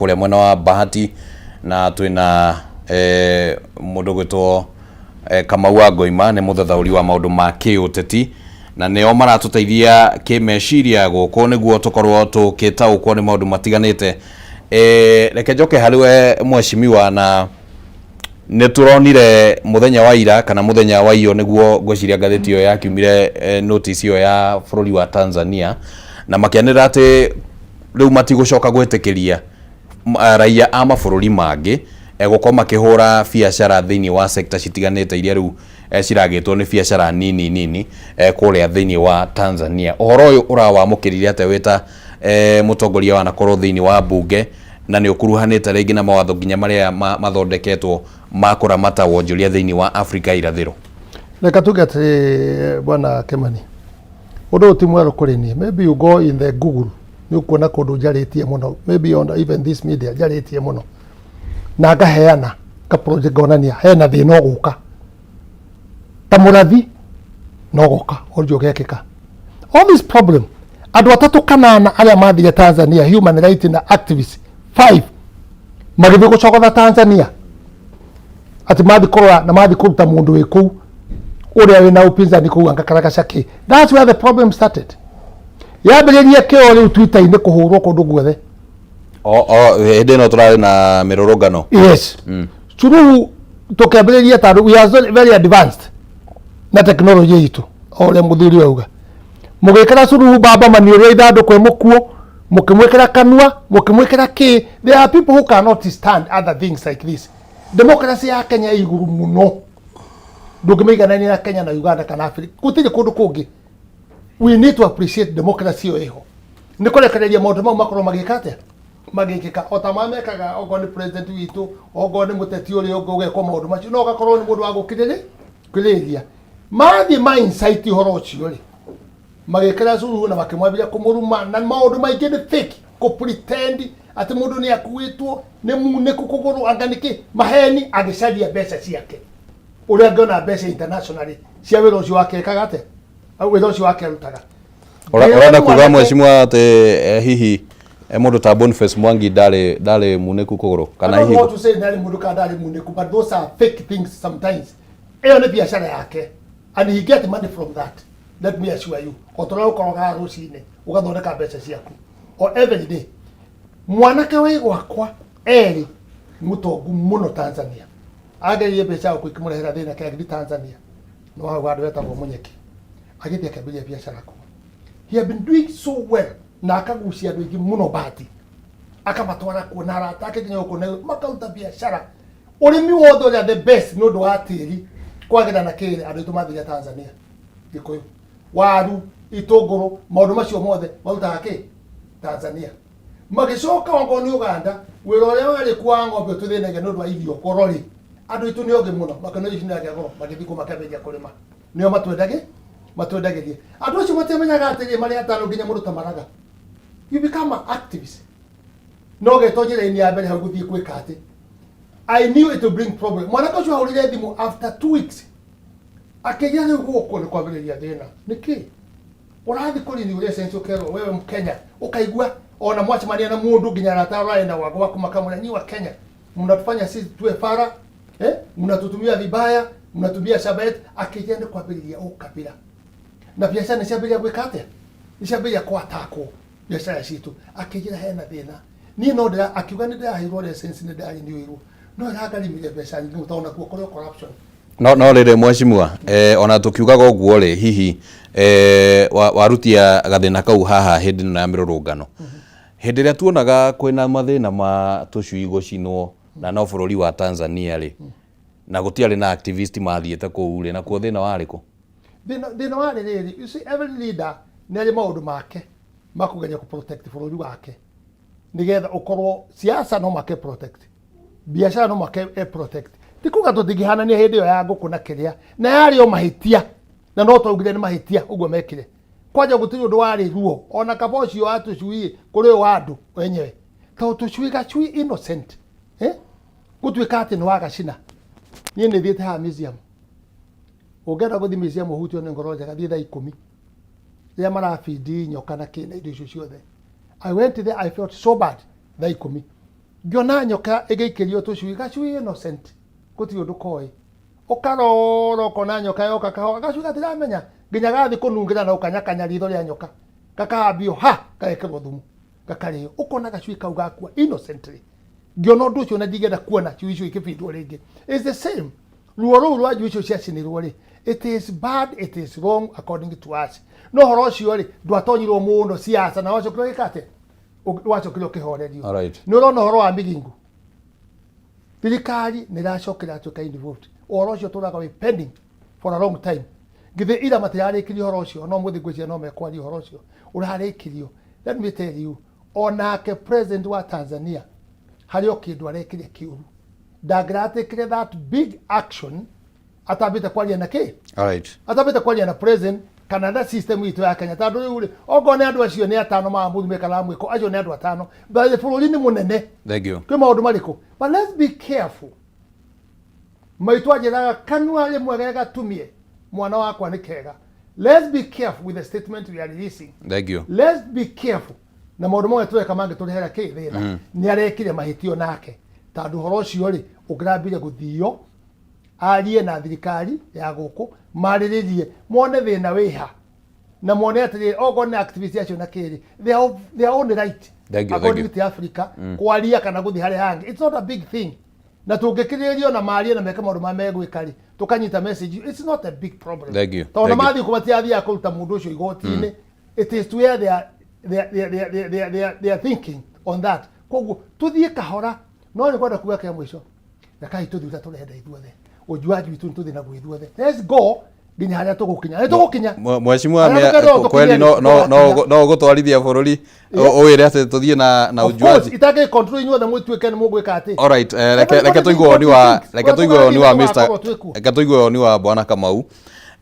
kule mwena wa Bahati na twina mundu gwitwo Kamau wa Ngoima ni muthathauri wa maundu ma kiuteti na neo maratuteithia kimeciria guko niguo tukorwo tukitaukwo ni maundu matiganite. Reke njoke hariwe mweshimiwa na nituronire muthenya wa ira kana muthenya wa iyo niguo ngwiciria ngatheti yo yakiumire notice yo ya bururi wa Tanzania na makianira ati riu matigucoka gwitikiria raia a mabururi mangi gukorwo makihura biacara thiini wa sector citiganite iria riu ciragitwo ni biacara nini kuria thiini wa Tanzania. Uhoro uyu urawamukirire ate wita mutongoria wa nakorwo thiini wa bunge na ni ukuruhanite ringi na mawatho nginya maria mathondeketwo makuramata wonjoria thiini wa Afrika irathiro? Reka tugete bwana Kimani, undu ti mweru kuri ni, maybe you go in the Google ni ukuona kundu njaritie muno, maybe on even this media njaritie muno na ngaheana ka project gonania hena thina guka ta murathi no guka orjo gekeka all this problem andu atatu kanana aria mathire Tanzania human rights na activists 5 magithi gucogotha Tanzania ati mathi korwa na mathi kuruta mundu wiku uria wina upinzani kuga ngakaragacaki. That's where the problem started. Yambiririe kio riu Twitter ine kuhurwo kundu guothe hende no turari na mirorongano. Yes. Churu tukambiriria taru we are very advanced na technology itu ole muthiri auga mugikira curu baba maniuria ithandu kwe mukuo mukimwikira kanua mukimwikira ki. There are people who cannot stand other things like this. Democracy ya Kenya iguru muno ndungimiganani na Kenya na Uganda kana Africa gutiri kundu kungi. We need to appreciate democracy yo iho nikurekereria maundu mau makorwo magikate magikika otamamekaga ogoni president witu ogoni muteti uri ogogekwo maundu macio no gakorwo ni mundu wa gukiriria mathi insight horo ucio ri magikira curu na makimwambia kumuruma na maundu maingi ni fake ko pretend ati mundu ni akuitwo ni muniku kuguru anganiki maheni agicaria mbeca ciake uria ngona mbeca internationally cia wira ucio wake kagate au wira ucio wake rutaga ora kuga mweshimwa ate hihi mundu ta Boniface Mwangi dale muniku kuguru kana hihi what to say dale mundu ka dale muniku, but those are fake things sometimes. Eyo ni biashara yake and he get money from that. Let me assure you otora ukoroga rucine ugathondeka mbeca ciaku or every day. Mwanake we gwakwa eri mutongu muno Tanzania agerie mbeca ku ikimurehera thina kagiri Tanzania no hau andu wetagwo Munyeki agithia kambiria biashara ku. He have been doing so well na akagucia andu ingi muno Bahati akamatwara kuona arata ake nginya ukona makauta biashara urimi wothe uria the best no ndo atiri kwagira na kire andu tumathia Tanzania gikuyu waru itunguru maundu macio mothe mautaga ki Tanzania magicoka ongo ni Uganda wira uria wari kwa ng'ombe tuthinege no ndo irio korori andu itu ni oge muno makano icina gego magithi ku makabeja kurima nio matwendagirie andu acio matemenyaga atiri mari atano nginya mundu tamaraga. You become an activist. No getojire ini ya mbere hau guthie kwika ati I knew it to bring problem. Mwanaka ucio haurire thimu after 2 weeks akigia riu guko ni kwambiriria thina niki urathi kurini uria senso kero wewe Mkenya ukaigua ona mwachimania na mundu nginya ratara ina wago wako makamura nyi wa Kenya mnatufanya sisi tuwe fara mnatutumia vibaya mnatumia shabet akigia ni kwambiriria ukabila na biashara ni shabiria gwikate ni shabiria kwa tako biashara citu akigira hena thina ni no ndira akiuga ni ndahirwo license ni ndari ni wiru no ragarimire biashara ni utaona kuo kore corruption no rire mweshimwa ona tukiugaga uguo ri hihi warutia gathina kau haha hindi na mirurungano hindi ria tuonaga kwina mathina ma tucui gucinwo na no bururi wa Tanzania ri na gutiari na activist mathiete kuu ri na kuo thina wariku thina wari riri. You see every leader nari maundu make makugeria ku protect bururi wake nigetha ukorwo siasa no make protect biashara no make protect tikuga tutingihanania hindi yo ya nguku na kiria na yari o mahitia na no twaugire ni mahitia uguo mekire kwaja gutiri undu wari ruo ona kaboci yo atucui kuri wandu wenyewe ta tucui gacui innocent gutwika ati ni wagacina ni thiete ha museum ugera guthi museum uhutio ni ngoro njega thie thaa 10 ria marafidi nyoka na kina indo icio ciothe. I went there, I felt so bad thaa 10 ngiona nyoka igaikirio tucui gacui innocent guti undu koi ukarora ukona nyoka yoka kahora gacui gatiramenya nginya gathi kunungira na ukanyakanya ritho ria nyoka gakahambio ha gagekirwo thumu gakario ukona gacui kau gakua innocently ngiona undu ucio na ndigenda kuona cui icio ikibindwo ringi. It's the same ruo ruu rwa njui icio ciacinirwo ri, it is bad, it is wrong according to us. No horo ucio ri ndwatonyirwo muno siasa na wacokire gikate wacokire ukihorerio. Ni urona horo wa migingu thirikari ni racokira atuika involved horo ucio turaga we pending for a long time ngithe ira matirarikirio horo ucio no muthi ngwiciria no mekwari horo ucio urarikirio. Let me tell you, onake president wa Tanzania hario kindu arekiria kiuru ndagratikire that big action atabite kwaria na ki atabite kwaria na president kana na system itu ya Kenya tondu riu ogone andu acio ni atano ma muthume kala mwiko acio ni andu atano but bururi ni munene. Thank you. Kwi maundu mariku but let's be careful. Maitu ajiraga kanua rimwe gega tumie mwana wakwa ni kega. Let's be careful with the statement we are releasing. Thank you. Let's be careful. Na maundu mwe tuweka mange turihera ki thira ni arekire mahitio nake tondu horo ucio ri ugrambire guthio arie na thirikari ya guku mariririe mone thina wiha na mone atiri ogone activist acio na kiri they are on right according to Africa kwaria kana guthi hari hangi. It's not a big thing na tungikiririo na marie na meka maundu ma megwikari tukanyita message. It's not a big problem tondu mathi kubatiathia kuruta mundu ucio igotini. It is where they are thinking on that. Koguo tuthie kahora no ni kwenda kuga kia mwisho na kai tuthiuta turenda ithuothe ujuaji witu tuthi na gwithuothe. Let's go nginya haria tugukinya tugukinya mheshimiwa kweli no gutwarithia bururi uwire ati tuthie na ujuaji itage control inyuothe mwituike ni mugwika ati. All right, reke tuigwe ni wa bwana Kamau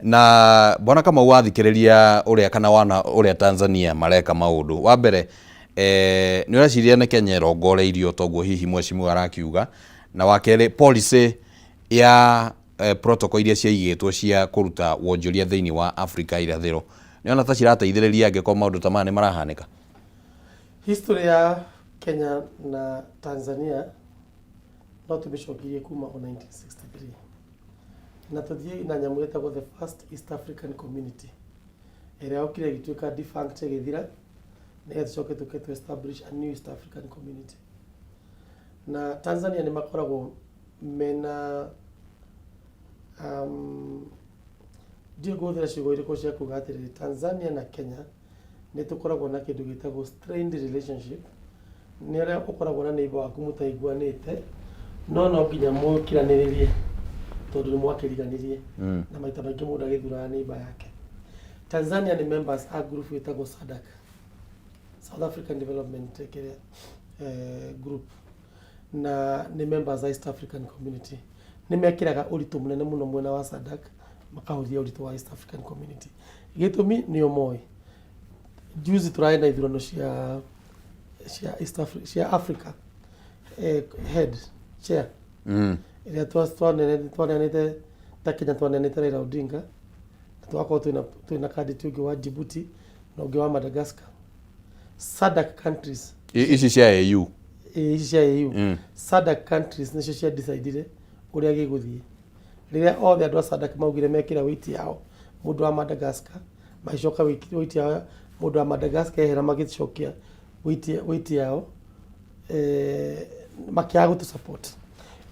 na bwana Kamau wathikiriria uria kana wana uria Tanzania mareka maundu wa mbere ni ureciria ni Kenya irongoreirio toguo hihi mheshimiwa arakiuga na wakere policy ya protocol iria ciaigitwo cia kuruta wonjoria thiini wa Africa irathiro ni ona ta cirateithiriria angiko maundu ta mane marahanika. History ya Kenya na Tanzania no tumishokirie kuma 1963 na tuthie na nyamu yetagwo the first East African Community area okire gituika defunct githira na tucoke tuke establish a new East African Community. Na Tanzania ni makoragwo mena Diego de la Shigoi ko cia kuga atiri Tanzania na Kenya ni tukoragwo na kindu gitagwo strained relationship ni aria ukoragwo na neighbor waku mutaiguanite no nginya mukiraniririe tondu ni mwakiriganirie na maita maingi mundu agithura neighbor yake. Tanzania ni members a group witagwo SADC, South African Development Group, na ni members a East African Community. Ni mekiraga uritu munene muno mwena wa SADC makahuria uritu wa East African Community. Gitumi ni omoi juzi turaenda ithurano cia East Africa cia Africa head chair iria twanenete ta Kenya twanenete Raila Odinga twakorwo twina candidate ungi wa Djibouti na ungi wa Madagascar. SADC countries ici cia AU SADC countries nicio cia decidire uria giguthie riria othe andu a SADC maugire mekira witi yao mundu wa Madagascar macoka witi yao mundu wa Madagascar ehera magicokia witi yao makiaga tu support.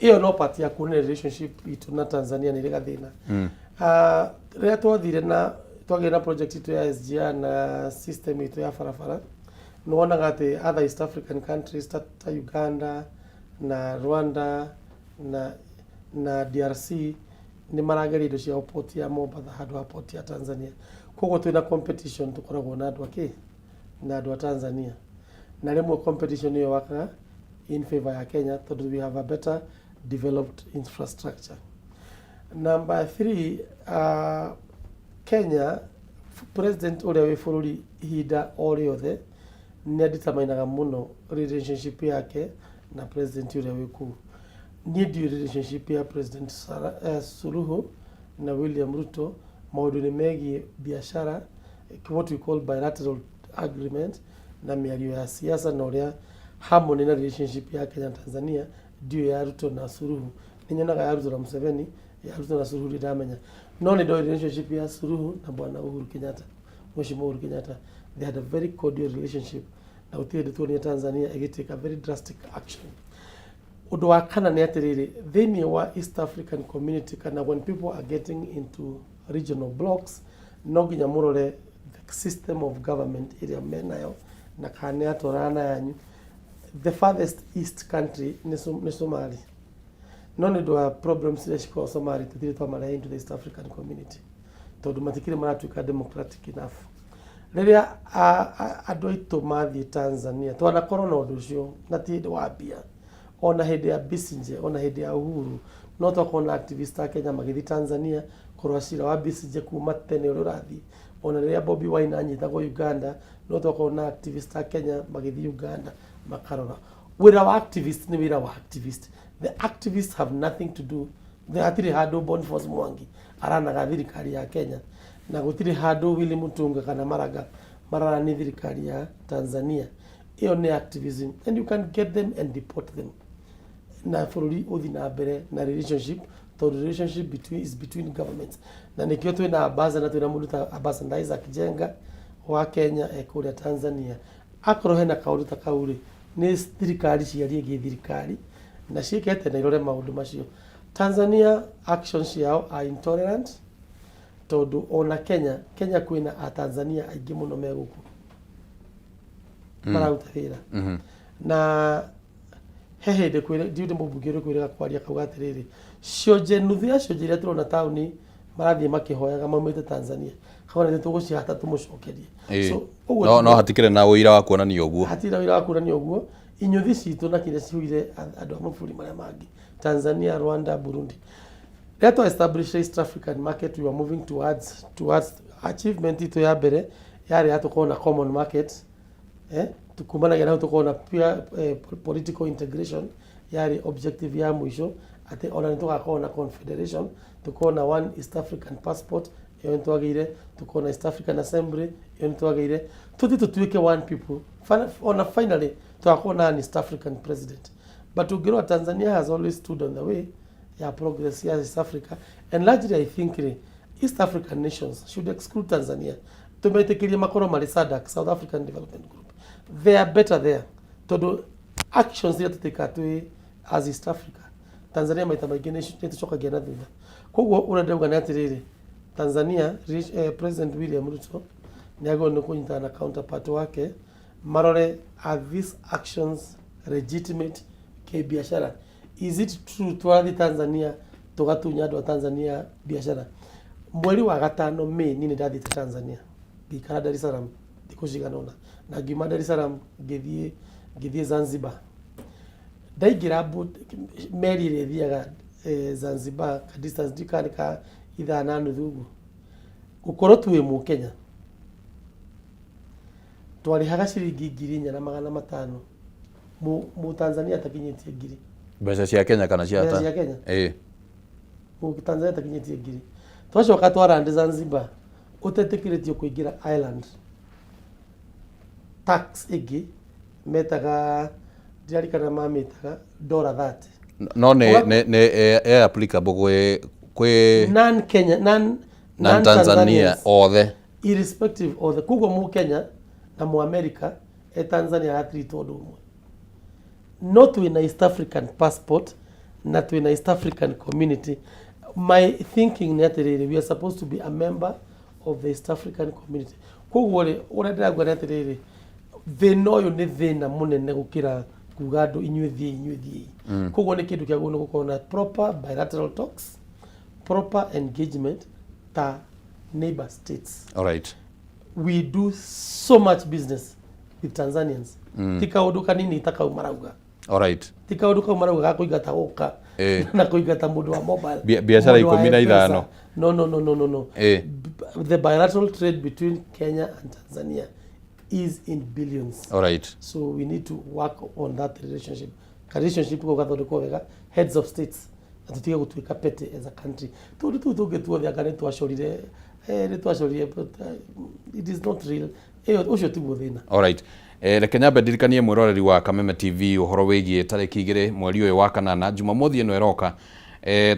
Iyo no part ya kuna relationship itu na Tanzania ni rigathina. Riria twathire na twagera project itu ya SGR na system itu ya farafara nuonaga ati other East African countries ta Uganda na Rwanda na DRC ni marageria indo cia port ya Mombasa handu ha port ya Tanzania. Koguo twina competition tukoragwo na andu ake na andu a Tanzania na rimwe competition iyo wakaga in favor ya Kenya tondu we have a better developed infrastructure. Number 3, Kenya president uria wi bururi hida oriothe ni aditamainaga muno relationship yake na president uria wi ku. Ni relationship ya President Suluhu na William Ruto maundu ni megi biashara what we call bilateral agreement na miario ya siasa na uria harmony na relationship ya Kenya na Tanzania ndio ya Ruto na Suluhu. Ninyonaga ya Ruto na Museveni, ya Ruto na Suluhu ndamenya. No ndio relationship ya Suluhu na bwana Uhuru Kenyatta. Mheshimiwa Uhuru Kenyatta, they had a very cordial relationship. Na utire tuone Tanzania take a very drastic action. Undu wa kana ni atiriri thini wa East African community kana when people are getting into regional blocks no ginya murore the system of government area menayo na kana atorana yanyu. The farthest east country ni Somali. None do a problems ile shiko Somali tutire twamara into the East African community. Tondu matikire maratuika democratic enough. Riria andu aitu mathie Tanzania twana corona undu ucio na ti ndi wa bia ona hindi ya Besigye ona hindi ya Uhuru no twakona activist a Kenya magithi Tanzania korwa cira wa Besigye kuma tene uri urathi ona riria Bobi Wine anyitagwo Uganda no twakona activist a Kenya magithi Uganda makarora wira wa activist ni wira wa activist. The activists have nothing to do. They atiri hado Boniface Mwangi aranaga thirikari ya Kenya na gutiri hado Willy Mutunga kana Maraga marara ni thirikari ya Tanzania. Iyo ni activism and you can get them and deport them. Na fururi uthi na mbere na relationship, the relationship between governments. Na nikio twina Abaza na twina mundu ta Abaza na Isaac Jenga wa Kenya kuria Tanzania. Akoro hena kaundu ta kauri ni thirikari ciarie thirikari na ciikete na irore maundu macio. Tanzania actions yao are intolerant tondu ona Kenya kwina a Tanzania aingi muno meguku mararuta wira na hehede kwire ndiude mubugire kwire kwaria kauga atiriri cionje nuthu ya cionje iria turona tauni marathie makihoyaga maumite Tanzania kaona ni tugucihata tumucokerie so no hatikire na uira wa kuonania uguo hatira uira wa kuonania uguo inyuthi citu na kire ciuire andu amafuri maria mangi Tanzania, Rwanda, Burundi. Let us establish East African market. We are moving towards achievement ito ya bere yari hatukona common market tukumbana gana tukona pia political integration yari objective ya mwisho ate ona nitoka kona confederation tukona one East African passport yo ntwagire tukona East African Assembly yo ntwagire tutuike one people finally tukona an East African president. But Ugirwa Tanzania has always stood on the way ya progress here in East Africa, and largely I think East African nations should exclude Tanzania. Tumetekiria makoro mali SADC, South African Development Group. They are better there to do actions that take atwe as East Africa. Tanzania maita magine tuchoka gena thutha. Koguo uradeuga na atiriri Tanzania President William Ruto niago no kunyita na counterpart wake marore are these actions legitimate biashara. Is it true twathi Tanzania tugatunya andu a Tanzania biashara? Mweri wa gatano Mei nini ndathite Tanzania ngikara Dar es Salaam ndikuciganona na ngiuma Dar es Salaam ngithie Zanzibar ndaigira meri ire thiaga Zanzibar ka distance dikani ka ithana nuthu gukorwo tuwe mu Kenya twarihaga ciringi 4,500 mu Tanzania takinyitie ngiri mbeca cia Kenya kana cia ta mu Tanzania takinyitie ngiri twacoka twarande Zanzibar utetekiritio kuingira island tax igi metaga diari kana mametaga $30 no ne applicable kwe non Kenya non Tanzania othe irrespective of the kugo mu Kenya na mu America Tanzania atrito ndumwe not in East African passport, not in East African community. My thinking that we are supposed to be a member of the East African community. Kogore urenda gwanatire they know you ne thina munene gukira kugado inyuthi kogo ne kindu kya gono gukona proper bilateral talks, proper engagement ta neighbor states. All right. We do so much business with Tanzanians. Tika uduka nini itaka umarauga. All right. Tika uduka umarauga kuigata oka na kuigata mundu wa mobile. Biashara 15. No. The bilateral trade between Kenya and Tanzania is in billions. All right. So we need to work on that relationship. Relationship ko gathondekwo wega heads of states atutige gutuika pete as a country. Tugetuo thia gane twashorire but it is not real. Ucio tiguo thina. All right. reke nyambe ndirikanie mwiroreri wa Kameme TV uhoro wigie tariki 2 mweri uyu wa kanana Jumamothi ino iroka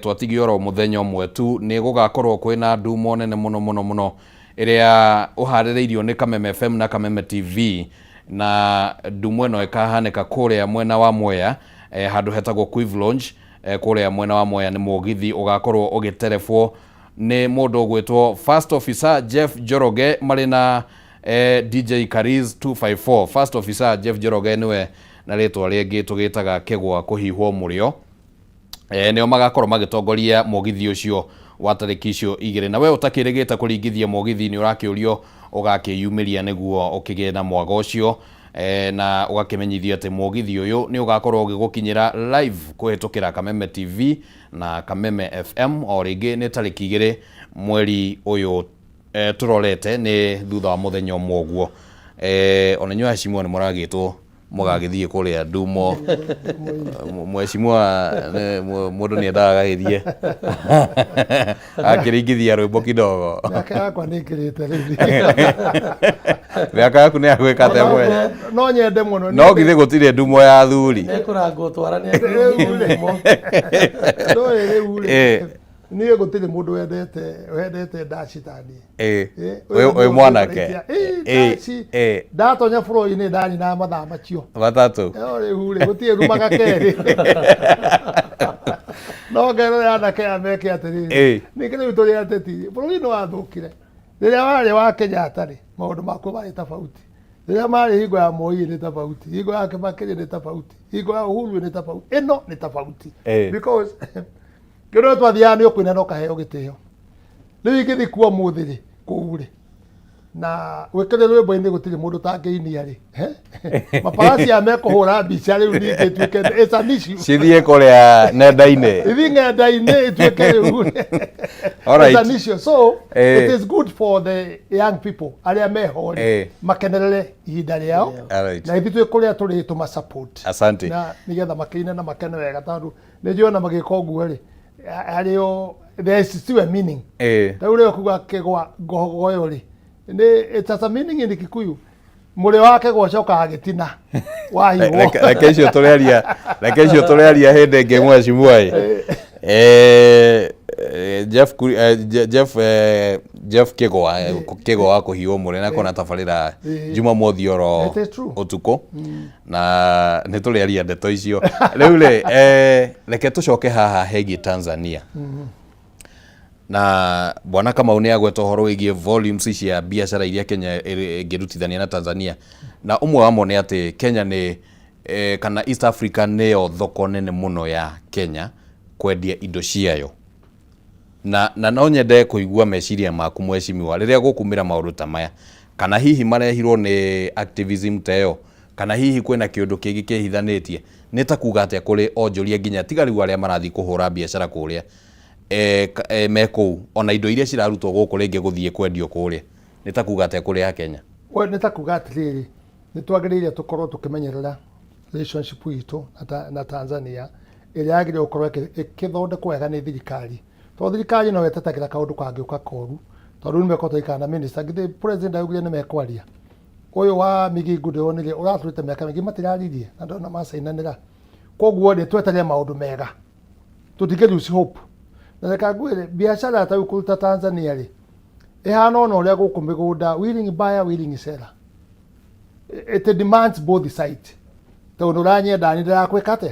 twatigie oro muthenya umwe tu ni gugakorwo kwina ndumo nene muno iria uhaririirio ni Kameme FM na Kameme TV na ndumo ino ikahanika kuria mwena wa Mwea handu hetagwo Quiv Lounge kuria mwena wa Mwea ni mugithi ugakorwo ugiterefwo ni mundu gwitwo First Officer Jeff Njoroge marina DJ Kariz 254. First Officer Jeff Njoroge niwe na ritwa ringi tugitaga kigwa kuhihwo murio nio magakorwo magitongoria mugithi ucio wa tariki icio 2 na we utakirigita kuringithia mugithi ni urakiurio ugakiyumiria niguo ukigie na mwago ucio na ugakimenyithio ati mugithi uyu ni ugakorwo ugigukinyira live kuhitukira Kameme TV na Kameme FM o ringi ni tariki 2 mweri uyu turorete ni thutha wa muthenya umwe guo ona nyua Shimwa ni muragitwo mugagithie kuria ndumo mweshimwa mundu ni endaga githie akiringithia rwimbo kidogo miaka yakwa ni kirite riu miaka yaku ni agwika te mwe no nyende muno no githie gutire ndumo ya thuri ni kurangwo twara ni ndumo no riu niye gutire mundu wendete ndacitani we mwanake ndatonya buroi-ini ndani na mathaa macio matatu riu gutire rumaga keri no ngero ya anake ameke atiriri nä kä rä u tå rä ateti bå rå ri nä wathåkire rä rä a warä wa Kenyatta rä maå ndå makuo marä tabauti rä rä a marä hingo ya Moi nä tabauti hingo ya Kibaki nä tabauti hingo ya Uhuru nä tabauti ä no nä tabauti because kä rä twathiaga nä å kwä na no kaheo gä tä o rä u ingä thi kuo må thä rä kå u rä na gwä kä rä rwä mbo-inä gå tirä må ndå tangä inia rä maparacia mekå hå ra mbica rä u ningä tuä ke cithiä kå rä a nenda-inä ithi ng'enda-inä ituä ke rä u so it is good for the young people arä a mehori makenerere ihinda rä ao na ithi twä kå rä a tå rä tå ma-support na nä getha makä na makene wega tondå nä njå na magä ka å guo rä harä o there is still a meaning rä u rä o kuga kä gwa ngogoyo rä it's a meaning in Kikuyu muri wake gwocoka agitina wahigwo reke icio tũrĩaria hĩndĩ ĩngĩ mweshimwa Jeff Kigwa wa kũhiywo mũrĩ na kona tabarĩra Jumamothi oro ũtukũ na nĩ tũrĩaria ndeto icio rĩu reke tũcoke haha hegie Tanzania na bwana Kamau ni agweta horo wigie volumes cia biashara iria Kenya ngirutithania na Tanzania na umwe wamo ni ati Kenya ni kana East Africa neo thoko nene muno ya Kenya kwendia indo ciayo na no nyende kuigua meciria maku mweshimiwa riria gukumira maundu ta maya kana hihi marehirwo ni activism teo kana hihi kwena kiundu kingi kihithanitie ni ta kuga atia kuri onjoria nginya tigari aria marathi kuhura biashara kuria meko ona indo iria cirarutwo guku ringi guthie kwendio kuria ni ta kuga atia kuri ya Kenya we ni ta kuga atiriri ni twagiriire tukorwo tukimenyerera relationship itu na Tanzania iria yagire gukorwo ikithondekwo wega ni thirikari to thirikari no yetetagira kaundu kangiuka koru tondu ni meko toikana minister ngithi president augire ni mekwaria uyu wa Migingu ndionire uraturite meka mingi matiraririe na ndona masainanira koguo ni tweterere maundu mega tutigeriusi hope na reka ngwire biashara ta ukuruta Tanzania ri ihana ona uria guku migunda willing buyer willing seller it demands both sides tondu uranyenda ni ndirakwika ate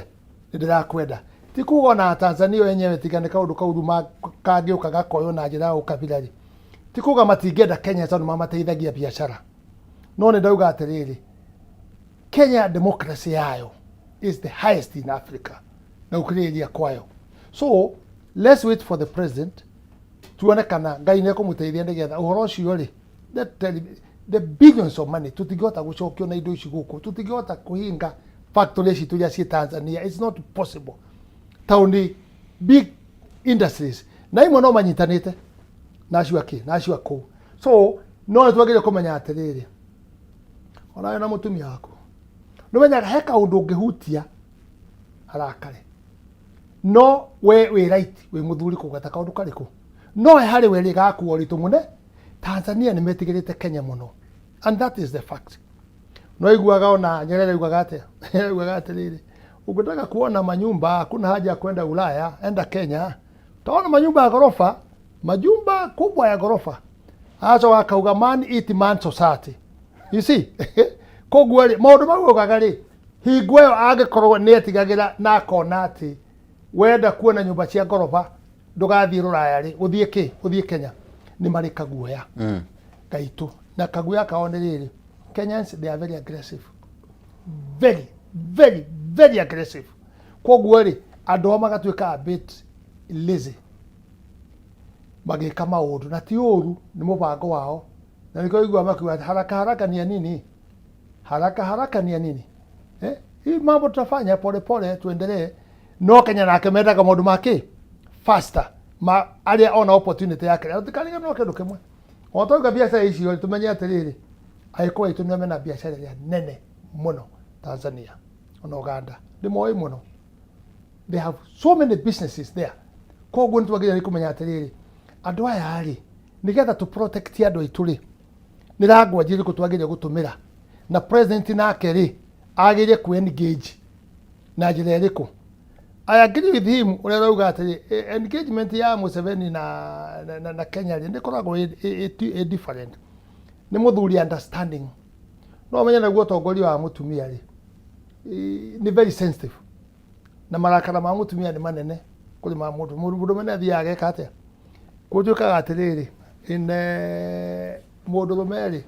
ni ndirakwenda ti kuga na Tanzania yenyewe tigane kaundu kauruma kangiuka gakoyo na njira ukabila ri ti kuga matingenda Kenya tondu mamateithagia biashara no ni ndauga atiriri Kenya democracy yayo is the highest in Africa na ukiriria kwayo so let's wait for the president tuone kana ngai ne kumuteithia nigetha uhoro ucio ri the billions of money tutigota gucokio na indo ici guku tutigota kuhinga factory ici turia ci Tanzania it's not possible taundi big industries na imwe no manyitanite nacio ku so no twagire kumenya atiriri ona na mutumia wako no menyaga he kaundu ungihutia arakare no we right we muthuri kugata kaundu kariku no hari we rigaku oritu mune Tanzania ni metigirite Kenya muno and that is the fact no iguaga ona Nyerere iguaga atia iguaga atiriri ukitaka kuona manyumba hakuna haja ya kwenda Ulaya, enda Kenya utaona manyumba ya gorofa, majumba kubwa ya gorofa. Acho wakauga man eat man society, you see. Koguo ri maundu mau ugaga ri hingo iyo agikorwo ni etigagira na kona ati wenda kuona nyumba cia gorofa ndugathie Ruraya ri uthie Kenya ni mari kaguoya gaitu na kaguoya kao ni riri. Kenyans they are very aggressive, very aggressive. Koguo ri andu ao magatuika a bit lazy, magika maundu na ti uru, ni mubango wao. Na niko igua makiwa haraka ni nini, haraka ni nini. Hii mambo tutafanya pole pole tuendelee. No Kenya nake mendaga maundu make faster, ma aria ona opportunity yake atikariga no kindu kimwe. Otoga biashara ici tumenye atiriri aiko itu ni mena biashara ya nene muno Tanzania ona Uganda ndimoi muno. They have so many businesses there. Koguo nitwagira kumenya atiriri andu aya ari nigetha to protect andu aitu ri niragwa njiri kutwagira gutumira na president nake ri agire ku engage na njira iriku. I agree with him ule rauga ati engagement ya Museveni na Kenya ri ndikoragwo different, ni muthuri understanding. No menya naguo tongoria wa mutumia ri ni very sensitive na marakara ma mutumia ni manene kuri ma mundu mene athiaga eka atia kutuikaga atiriri ine mundu rumeri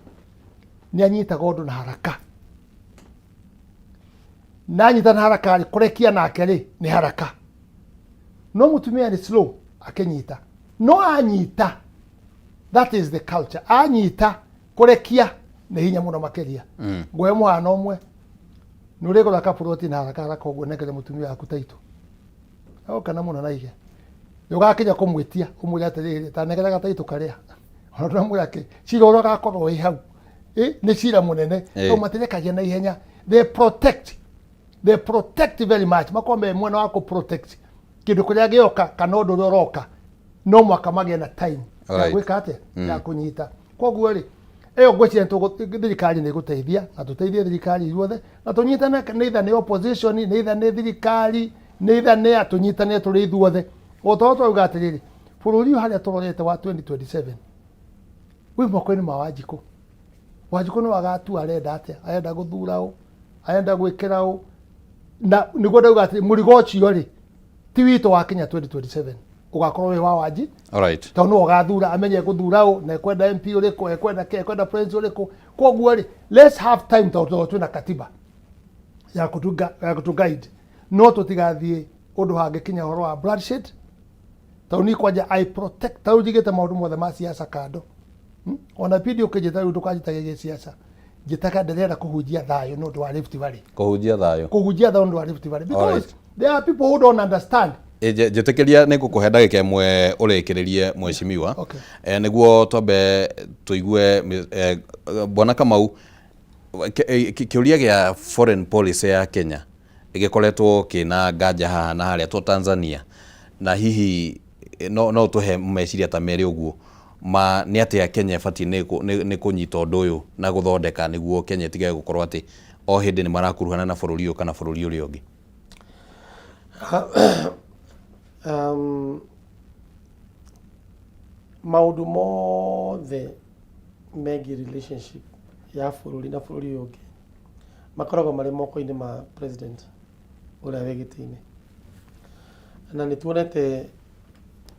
ni anyitaga undu na haraka, na anyita na haraka ri kurekia nake ri ni haraka. No mutumia ni slow akenyita, no anyita. That is the culture. Anyita kurekia ni hinya muno makeria. Gwe mwana omwe nurego la kapuruti na haraka koguo nekere mutumia akutaitu au kana muno naige yogakinya kumwitia umuri atiriri tanegera gataitu karia ona mwake ciroro gakorwo hau ni cira munene au matirekagia na ihenya. They protect very much. Makombe mwana wako protect kindu kuria gioka kana undu roroka no mwaka magia na time ya gwika atia ya kunyita. Koguo ri eyo gwechi nto thirikari ni guteithia na tuteithie thirikari iruothe na tunyitane, neither ni opposition neither ni thirikari neither ni atunyitane turi ithuothe. Ototo uga atiriri bururi haria turorete wa 2027 wi moko-ini ma Wanjiku ni wagatu arenda atia, arenda guthurao, arenda gwikirao na niguo ndauga atiri murigo ucio ri ti wito wa Kenya 2027 ugakorwo wi wa Wanji. Alright, tano ugathura amenye guthurao na kwenda MP uriko kwenda president uriko. Koguo ri let's have time to tuna katiba ya kutuguide no tutigathie undu hange Kenya horo wa bloodshed. Tauni kwaja I protect taujigete maundu mothe ma siasa kando. Ona video kejeta undu kajitagia siasa gitaka nderera kuhujia thayo no ndu wa Rift Valley, kuhujia thayo ndu wa Rift Valley because there are people who don't understand. Jitekeria nigukuhe ndagika imwe urikiririe mweshimiwa. Okay. Niguo twambe tuigue Bwana Kamau kiuria gia foreign policy ya Kenya igikoretwo kina nganja haha na haria to Tanzania na hihi no tuhe meciria ta meri uguo ma ni atia Kenya ifati ni kunyita undu uyu na guthondeka niguo Kenya itige gukorwo ati o hindi ni marakuruhana na bururi uyu kana bururi uri ungi. Maundu mothe megiĩ relationship ya bururi na bururi ungi makoragwo mari moko-ini ma president uria wi giti-ini, na ni tuonete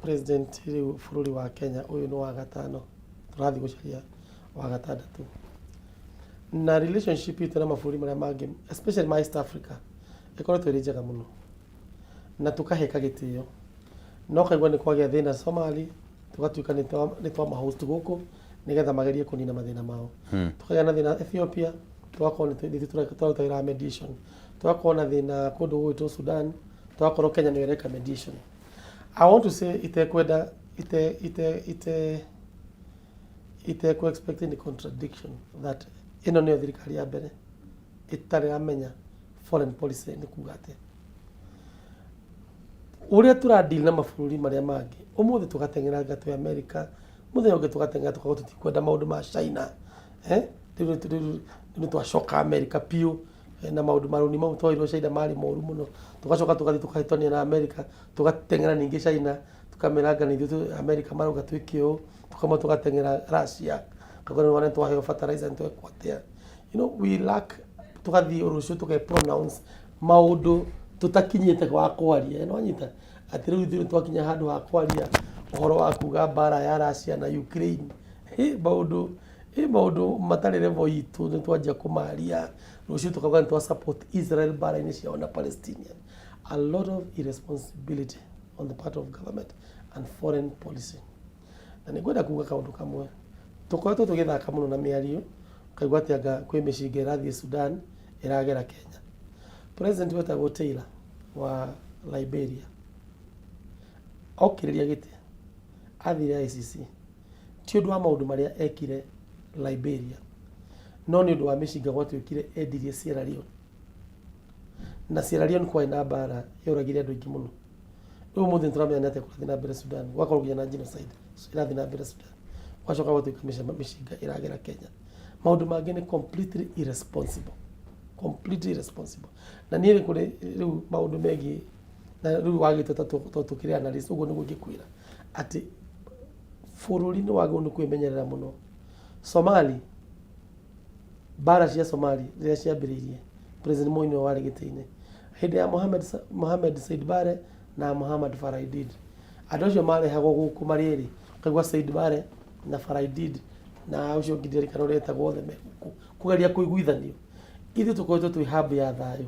president riu bururi wa Kenya uyu ni wa gatano turathi gucaria wa gatandatu, na relationship itu na mabũrũri maria mangi especially ma East Africa ikoretwo iri njega muno na tukaheka gitio. No kaigua ni kwagia thina Somali tugatuika ni twa mahost guku nigetha magerie kunina mathina mao. Tukagĩa na thina Ethiopia tugakorwo ni tũrutagira mediation, tugakorwo na thina kundu gwitũ Sudan tugakorwo Kenya ni reka mediation. I want to say itekwenda ite expecting the contradiction that ino ni thirikari ya mbere itari amenya foreign policy ni kuga atia uria turadeal na mabũrũri maria mangi. Umuthi tugatengera ngatu ya America, muthenya ungi tugatengera tukago tutikwenda maundu ma China nĩ twacoka America piũ na maũndũ marũni mau twairwo China marĩ moru mũno tugacoka tũgathiĩ tũkahĩtania na America tũgateng'era ningĩ China tukameranga na ithuĩ America marauga twĩke ũũ tukauma tũgateng'era Russia kakona wana twaheo fertilizer twekwatia we lack tugathiĩ rũciũ tukepronounce maũndũ tutakinyĩte wa kwaria no nyita atĩ rĩu ithuĩ twakinya handũ ha kwaria ũhoro wa kuga mbara ya Russia na Ukraine maũndũ matarĩ level itũ nĩ twanjia kũmaria rũciũ tukauga nĩ twa support Israel mbara-inĩ ciao na Palestinian. A lot of irresponsibility on the part of government and foreign policy. Na nĩ ngwenda kuga kaũndũ kamwe tũkoretwo tũgĩthaka mũno na mĩario kaigua atĩ anga kwĩ mĩcinga ĩrathiĩ Sudan ĩragera Kenya. President wetagwo Taylor wa Liberia okĩrĩria gĩtĩ athire ICC ti ũndũ wa maũndũ marĩa ekire Liberia no nĩ ũndũ wa mĩcinga gwatuĩkire endirie Sierra Leone na Sierra Leone kwa ina mbara yoragire andũ aingĩ mũno rĩu mũthĩ nĩtũramenya atĩ kũrathiĩ na mbere Sudan gwakorwo nginya na genocide ĩrathiĩ na mbere Sudan gwacoka gwatuĩka mĩcinga ĩragera Kenya. Maũndũ mangĩ nĩ completely irresponsible na niĩ kũrĩ rĩu maũndũ megiĩ na rĩu wagĩteta tũkĩrĩ analyst ũguo nĩguo ngĩkwĩra atĩ bũrũri nĩ wagĩrĩirwo nĩ kwĩmenyerera mũno. Somali mbara cia Somali rĩrĩa ciambĩrĩirie President Moi nĩwe warĩ gĩtĩ-inĩ hĩndĩ ya Mohamed Said Barre na Mohamed Farah-Did andũ acio marehagwo gũkũ marĩ erĩ ukaigua Said Barre na Farah-Did na ucio ũngĩ ndirikana ũrĩa etagwo othe me gũkũ kũgeria kũiguithanio. Ithuĩ tũkoretwo twĩ hub ya thayũ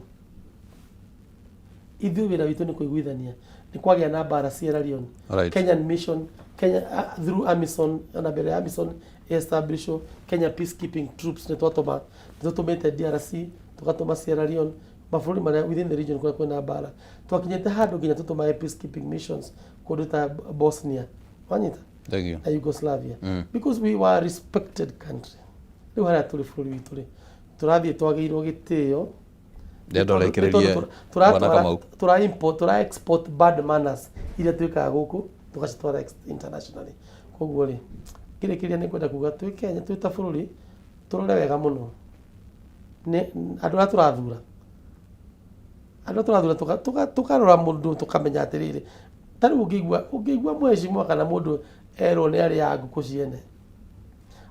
ithuĩ wĩra witũ nĩ kũiguithania nĩ kwagĩa na mbara Sierra Leone Kenyan mission Kenya through AMISON na mbere ya AMISON establish Kenya peacekeeping troops nĩ twatũmĩte DRC tugatũma Sierra Leone mabũrũri marĩa within the region kũrĩa kwĩna mbara twakinyĩte handũ nginya tũtũmae peacekeeping missions kũndũ ta Bosnia wanyita na Yugoslavia because we were a respected country. Rĩu harĩa tũrĩ bũrũri witũ rĩ tũrathiĩ twagĩirwo gĩtĩo tura export bad manners iria twĩkaga gũkũ tũgacitwara internationally. Koguo rĩ kĩrĩa nĩ kwenda kuga twĩ Kenya twĩ ta bũrũri tũrore wega mũno andũ arĩa tũrathura tũkarora mũndũ tũkamenya atĩrĩrĩ tarĩ ũngĩigua mwecirimwa kana mũndũ erwo nĩ arĩa ngũkũ ciene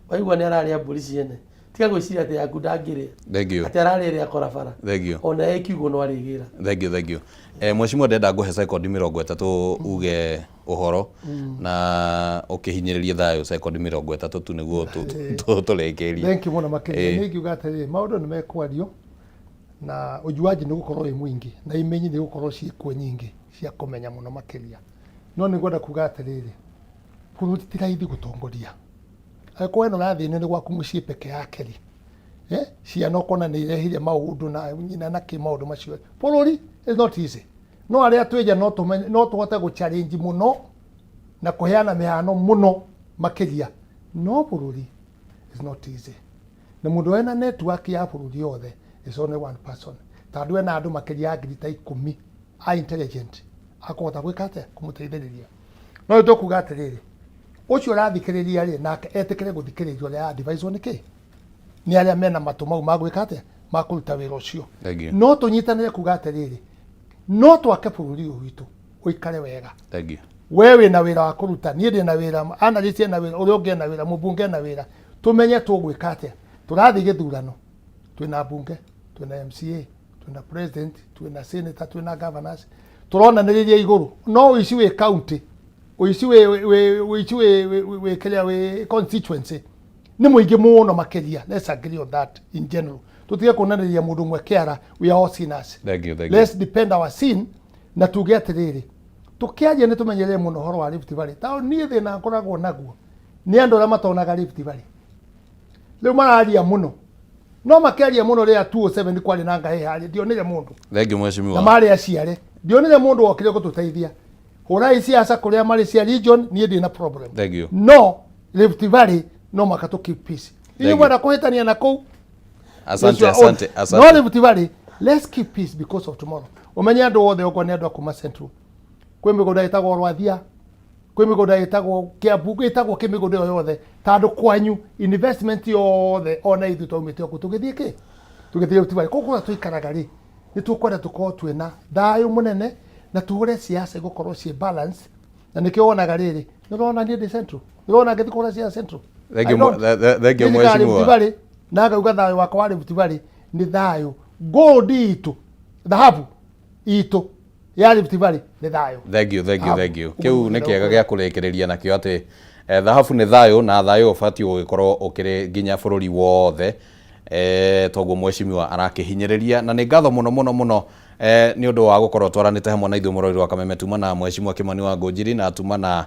waigua nĩ ararĩa mbũri ciene tiga gwĩciria atĩ yaku ndangĩrĩa atĩ ararĩrĩa korabara ona ekiugo no arĩgĩra. Thank you. Mwecirimwa ndenda ngũhe second 30 uge ũhoro na ũkĩhinyĩrĩrie thayũ second 30 tu nĩguo tũrĩkĩrie. Thank you mũno makĩria nĩ ngiuga atĩrĩrĩ maũndũ nĩ mekwario na ũjuaji nĩ gũkorwo wĩ mũingĩ na imenyi nĩ gũkorwo ciĩkuo nyingĩ cia kũmenya mũno makĩria no nĩ ngwenda kuga atĩrĩrĩ bũrũri ti raithi gũtongoria angĩkorwo ĩno rathiĩ nĩ gwaku mũciĩ peke yake rĩ ciana ũkona nĩ irehire maũndũ na nyina na kĩ maũndũ macio bũrũri is not easy no arĩa twĩja no tũhote gũ-challenge mũno na kũheana mĩhano mũno makĩria no bũrũri is not easy na mũndũ wena network ya bũrũri yothe is only one person tondũ ena andũ makĩria ya 10,000 a intelligent akũhota gwĩka atĩa kũmũteithĩrĩria no nĩ tũkuga atĩrĩrĩ ũcio ũrathikĩrĩria rĩ nake etĩkĩre gũthikĩrĩrio ũrĩa advice nĩ kĩ nĩ arĩa mena matũ mau magwĩka atĩa makũruta wĩra ũcio no tũnyitanĩre kuga atĩrĩrĩ no twake bũrũri ũyũ witũ ũikare wega we wĩna wĩra wa kũruta niĩ ndĩ na wĩra analyst na wĩra ũrĩa ũngĩ na wĩra mũbunge na wĩra tũmenye tũgwĩka atĩa tũrathiĩ gĩthurano twĩna mbunge twĩna MCA twĩna president twĩna senator twĩna governors tũronanĩrĩria igũrũ no ũici wĩ county ũici wĩ kĩrĩa wĩ constituency nĩ mũingĩ mũno makĩria. Let's agree on that in general tutige kuonanĩrĩria mũndũ ũmwe kĩara we are all sinners. Let's depend our sin na tuge atĩrĩrĩ tũkĩaria nĩ tũmenyerere mũno ũhoro wa Rift Valley ta niĩ thĩna ngoragwo naguo nĩ andũ arĩa matonaga Rift Valley rĩu mararia mũno no makĩaria mũno rĩrĩa 207 kwarĩ na ngaĩ harĩ ndionire mũndũ na marĩ aciare ndionire mũndũ wokire gũtũteithia hũrai siasa kũrĩa marĩ cia region niĩ ndĩ na problem no Rift Valley no makatũ keep peace inyuĩ mwenda kũhĩtania na kũu asante no Rift Valley let's keep peace because of tomorrow umenye andũ othe okorwo nĩ andũ a kuma central kwĩ mĩgũnda ĩtagwo Rwathia kwĩ mĩgũnda ĩtagwo Kiambu ĩtagwo kĩmĩgũnda ĩyo yothe tandũ kwanyu investment yothe ona ithuĩ twaumĩte okuo tũgĩthiĩ kĩ tũgĩthiĩ Rift Valley koguo tũikaraga rĩ nĩ tũkwenda tũkorwo twĩna thayũ mũnene na tũhũre ciaca gũkorwo ciĩ balance na nĩkĩo wonaga rĩrĩ nĩ ũrona niĩ ndĩ Central nĩ ũrona ngĩthiĩ kũhũra ciaca Central thengio mheshimiwa na ngauga thayũ wakwa wa Rift Valley nĩ thayũ gold itũ dhahabu itũ ya Rift Valley nĩ thayũ. Thengiũ kiu nĩ kĩega gĩa kũrekereria nakĩo atĩ dhahabu nĩ thayũ na thayũ ũbatiĩ gũgĩkorwo ũkĩrĩ nginya bũrũri wothe toguo mheshimiwa arakĩhinyĩrĩria na nĩ ngatho mũno nĩ ũndũ wa gũkorwo twaranĩte hamwe na ithuĩ mũrori wa Kameme tuma na mheshimiwa Kimani wa Ngũnjiri na tuma na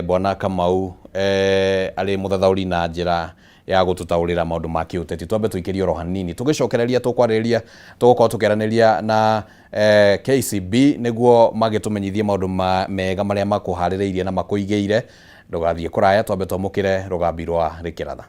bwana Kamau arĩ mũthathaũri na njĩra ya gũtũtaũrĩra maũndũ ma kĩũteti. Twambe tũikĩrie oro hanini tũgĩcokereria tũkwarĩrĩria tũgũkorwo tũkĩaranĩria na KCB nĩguo magĩtũmenyithie maũndũ mega marĩa makũharĩrĩirie na makũigĩire. Ndũgathiĩ kũraya, twambe twamũkĩre rũgambi rwa Rĩkĩratha.